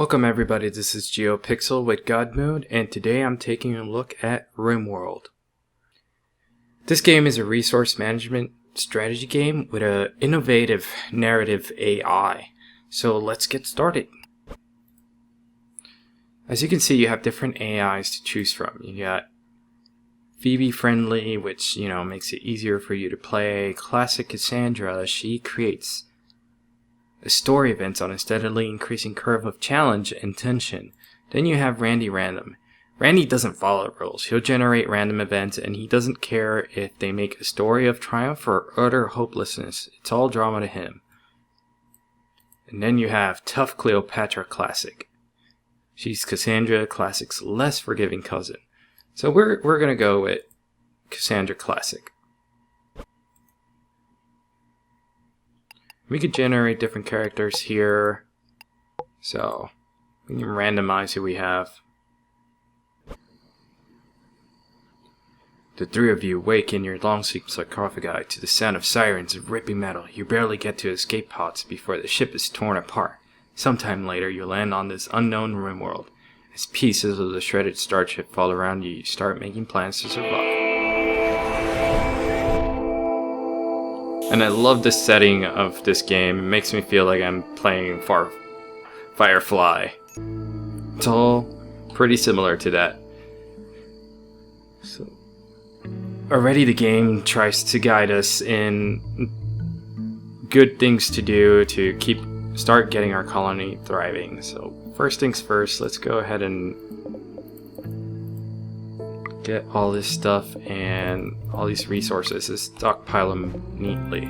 Welcome everybody, this is Geopixel with Gawdmode, and today I'm taking a look at RimWorld. This game is a resource management strategy game with an innovative narrative AI. So let's get started. As you can see, you have different AIs to choose from. You got Phoebe Friendly, which makes it easier for you to play. Classic Cassandra, she creates a story events on a steadily increasing curve of challenge and tension. Then you have Randy Random. Randy doesn't follow rules. He'll generate random events, and he doesn't care if they make a story of triumph or utter hopelessness. It's all drama to him. And then you have Tough Cleopatra Classic. She's Cassandra Classic's less forgiving cousin. So we're gonna go with Cassandra Classic. We could generate different characters here, so we can randomize who we have. The three of you wake in your long-sleep sarcophagi to the sound of sirens and ripping metal. You barely get to escape pods before the ship is torn apart. Sometime later, you land on this unknown RimWorld. As pieces of the shredded starship fall around you, you start making plans to survive. And I love the setting of this game. It makes me feel like I'm playing Firefly. It's all pretty similar to that. So, already the game tries to guide us in good things to do to start getting our colony thriving. So first things first, let's go ahead and get all this stuff and all these resources and stockpile them neatly.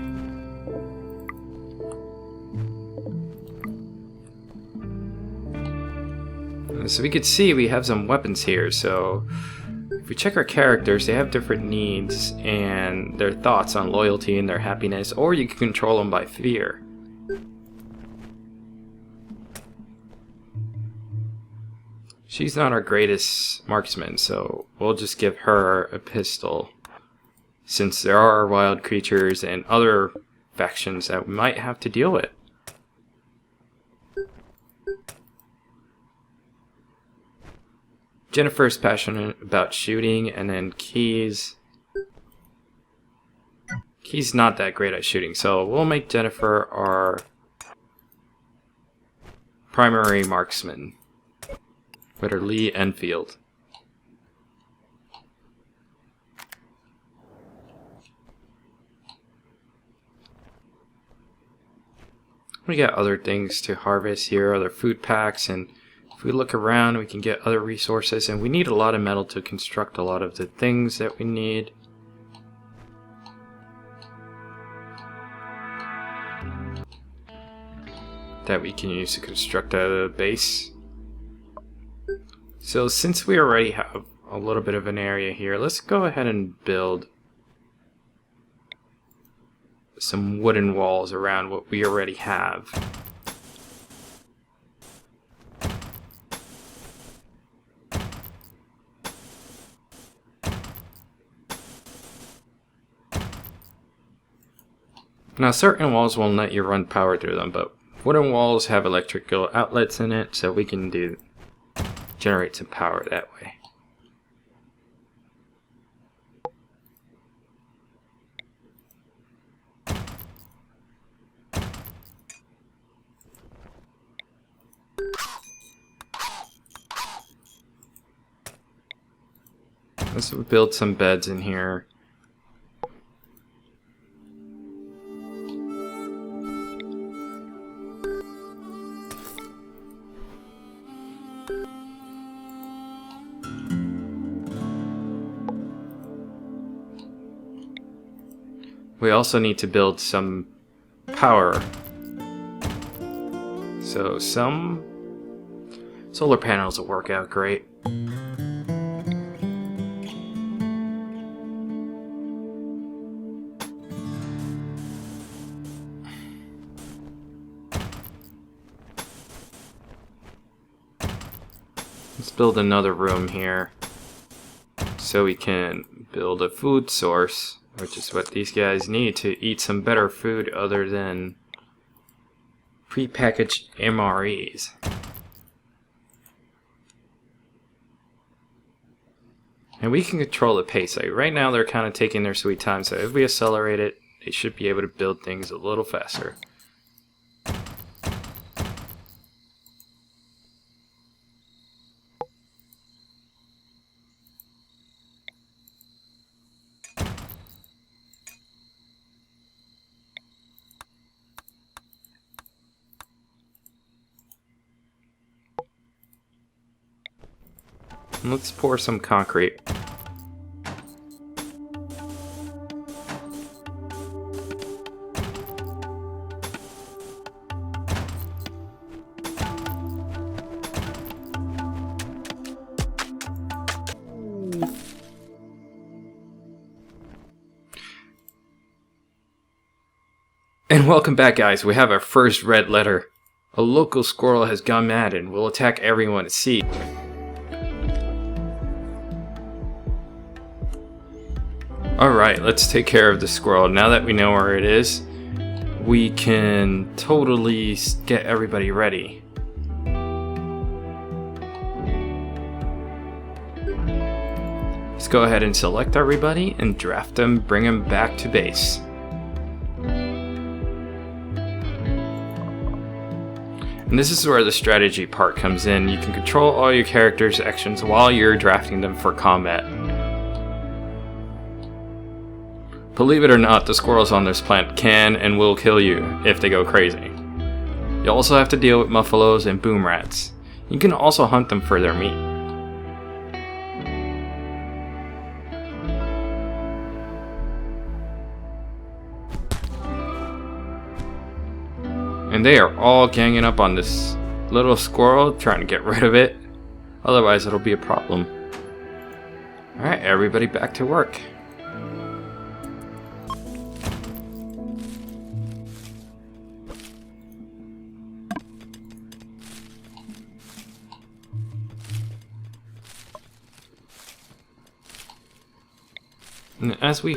So we could see we have some weapons here. So if we check our characters, they have different needs and their thoughts on loyalty and their happiness, or you can control them by fear. She's not our greatest marksman, so we'll just give her a pistol, since there are wild creatures and other factions that we might have to deal with. Jennifer's passionate about shooting, and then Key's not that great at shooting, so we'll make Jennifer our primary marksman with her Lee Enfield. We got other things to harvest here, other food packs, and if we look around we can get other resources, and we need a lot of metal to construct a lot of the things that we need. That we can use to construct a base. So since we already have a little bit of an area here, let's go ahead and build some wooden walls around what we already have. Now certain walls won't let you run power through them, but wooden walls have electrical outlets in it, so we can generate some power that way. Let's build some beds in here. We also need to build some power. So some solar panels will work out great. Let's build another room here so we can build a food source, which is what these guys need to eat some better food other than prepackaged MREs. And we can control the pace. Like right now they're kind of taking their sweet time, so if we accelerate it, they should be able to build things a little faster. Let's pour some concrete. And welcome back, guys. We have our first red letter. A local squirrel has gone mad and will attack everyone at sea. Alright, let's take care of the squirrel. Now that we know where it is, we can totally get everybody ready. Let's go ahead and select everybody and draft them, bring them back to base. And this is where the strategy part comes in. You can control all your characters' actions while you're drafting them for combat. Believe it or not, the squirrels on this planet can and will kill you if they go crazy. You also have to deal with muffalos and boom rats. You can also hunt them for their meat. And they are all ganging up on this little squirrel, trying to get rid of it. Otherwise it'll be a problem. Alright, everybody back to work. And as we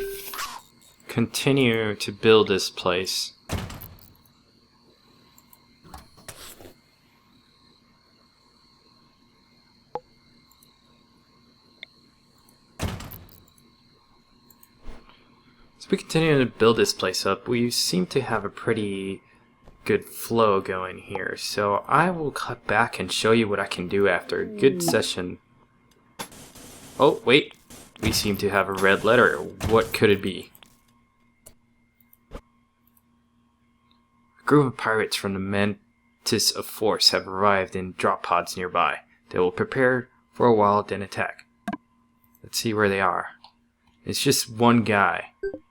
continue to build this place, up, we seem to have a pretty good flow going here. So I will cut back and show you what I can do after a good session. Oh, wait. We seem to have a red letter. What could it be? A group of pirates from the Mantis of Force have arrived in drop pods nearby. They will prepare for a while, then attack. Let's see where they are. It's just one guy.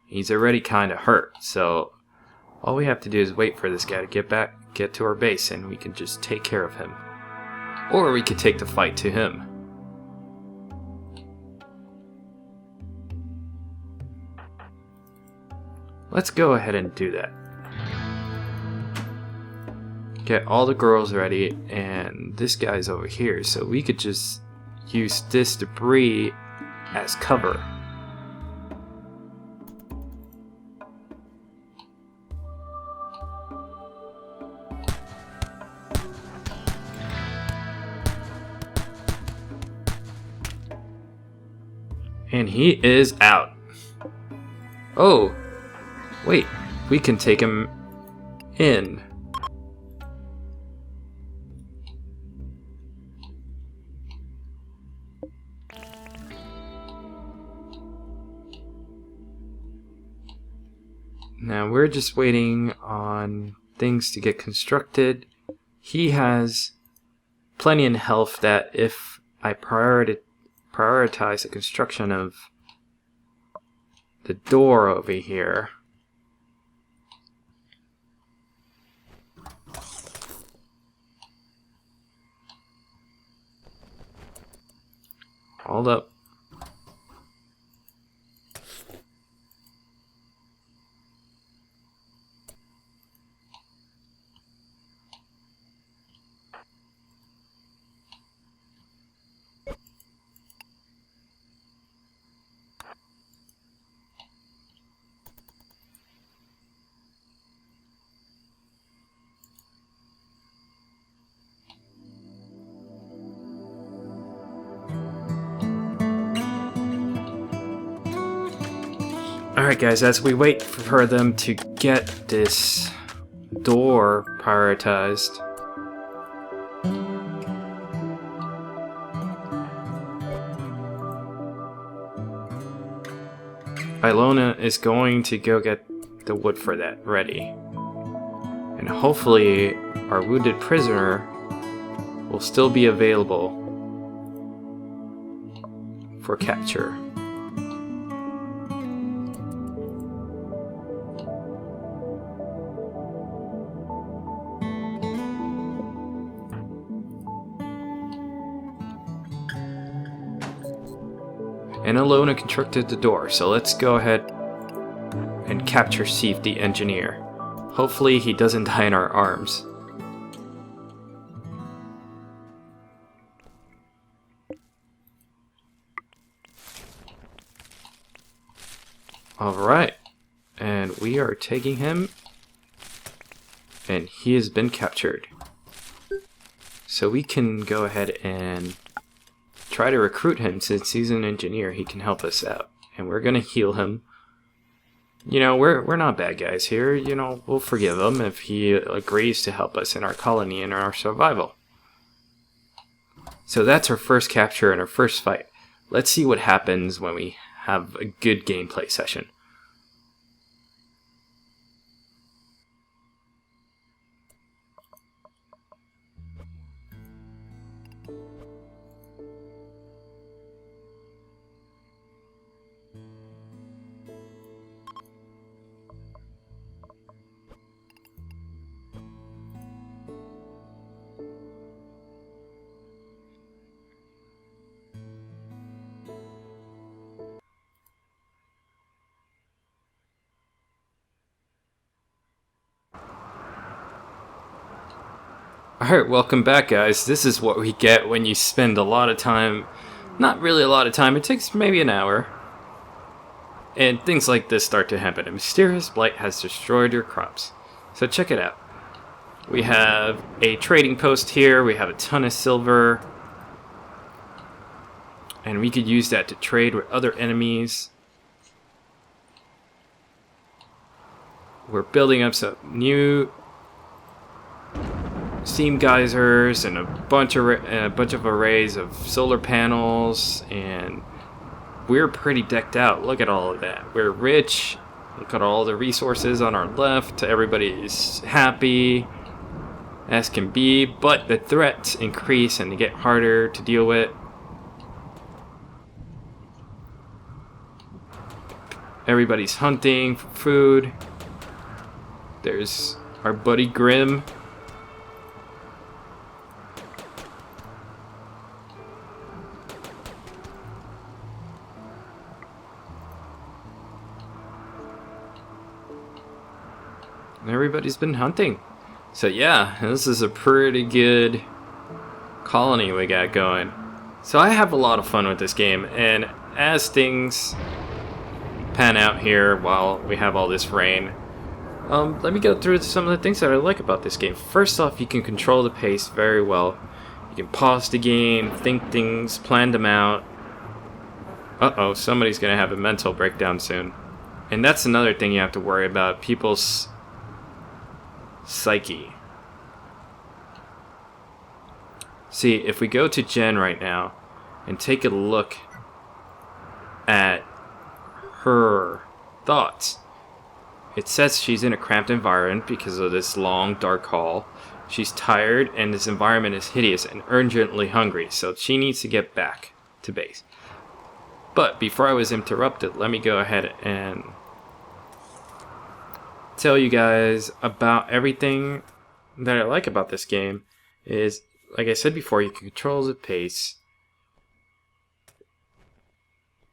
He's already kind of hurt, so all we have to do is wait for this guy to get to our base, and we can just take care of him. Or we could take the fight to him. Let's go ahead and do that. Get all the girls ready, and this guy's over here, so we could just use this debris as cover. And he is out. Oh, wait, we can take him in. Now we're just waiting on things to get constructed. He has plenty in health that if I prioritize the construction of the door over here, hold up. Alright guys, as we wait for them to get this door prioritized, Ilona is going to go get the wood for that ready. And hopefully our wounded prisoner will still be available for capture. And Ilona constructed the door, so let's go ahead and capture Steve the engineer. Hopefully he doesn't die in our arms. Alright, and we are taking him, and he has been captured. So we can go ahead and try to recruit him. Since he's an engineer, he can help us out. And we're gonna heal him. You know, we're not bad guys here. You know, we'll forgive him if he agrees to help us in our colony and our survival. So that's our first capture and our first fight. Let's see what happens when we have a good gameplay session. Alright, welcome back guys. This is what we get when you spend a lot of time, not really a lot of time, it takes maybe an hour. And things like this start to happen. A mysterious blight has destroyed your crops. So check it out. We have a trading post here, we have a ton of silver. And we could use that to trade with other enemies. We're building up some new steam geysers and a bunch of arrays of solar panels, and we're pretty decked out. Look at all of that. We're rich. Look at all the resources on our left. Everybody is happy as can be, but the threats increase and they get harder to deal with. Everybody's hunting for food. There's our buddy Grim. Everybody's been hunting. So yeah, this is a pretty good colony we got going. So I have a lot of fun with this game, and as things pan out here while we have all this rain, let me go through some of the things that I like about this game. First off, you can control the pace very well. You can pause the game, think things, plan them out. Uh-oh, somebody's gonna have a mental breakdown soon. And that's another thing you have to worry about, people's psyche. See, if we go to Jen right now and take a look at her thoughts, it says she's in a cramped environment because of this long, dark hall. She's tired and this environment is hideous and urgently hungry, so she needs to get back to base. But before I was interrupted, let me go ahead and tell you guys about everything that I like about this game. Is, like I said before, you can control the pace.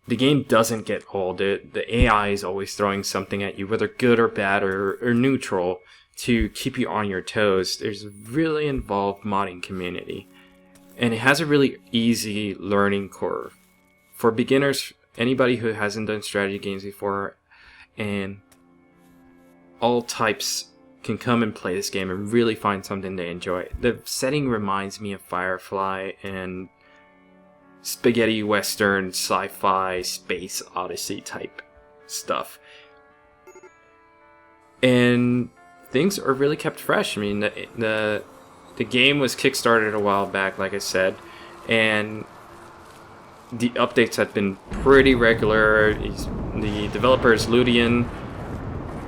The game doesn't get old. The AI is always throwing something at you, whether good or bad or neutral, to keep you on your toes. There's a really involved modding community, and it has a really easy learning curve for beginners, anybody who hasn't done strategy games before, and all types can come and play this game and really find something they enjoy. The setting reminds me of Firefly and spaghetti western, sci-fi, space odyssey type stuff. And things are really kept fresh. I mean, the game was kickstarted a while back, like I said, and the updates have been pretty regular. The developers, Ludian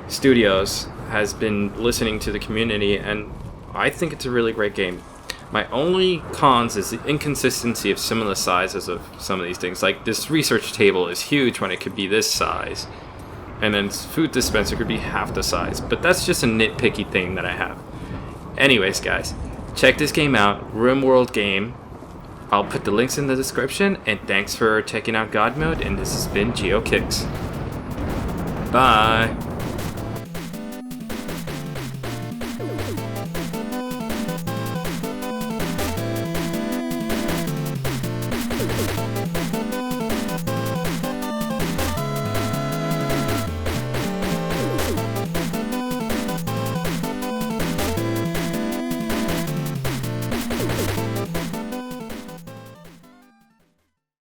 Studios, has been listening to the community, and I think it's a really great game. My only cons is the inconsistency of some of the sizes of some of these things. Like, this research table is huge when it could be this size, and then food dispenser could be half the size. But that's just a nitpicky thing that I have. Anyways, guys, check this game out, RimWorld game. I'll put the links in the description, and thanks for checking out Gawdmode, and this has been Geo Kicks. Bye!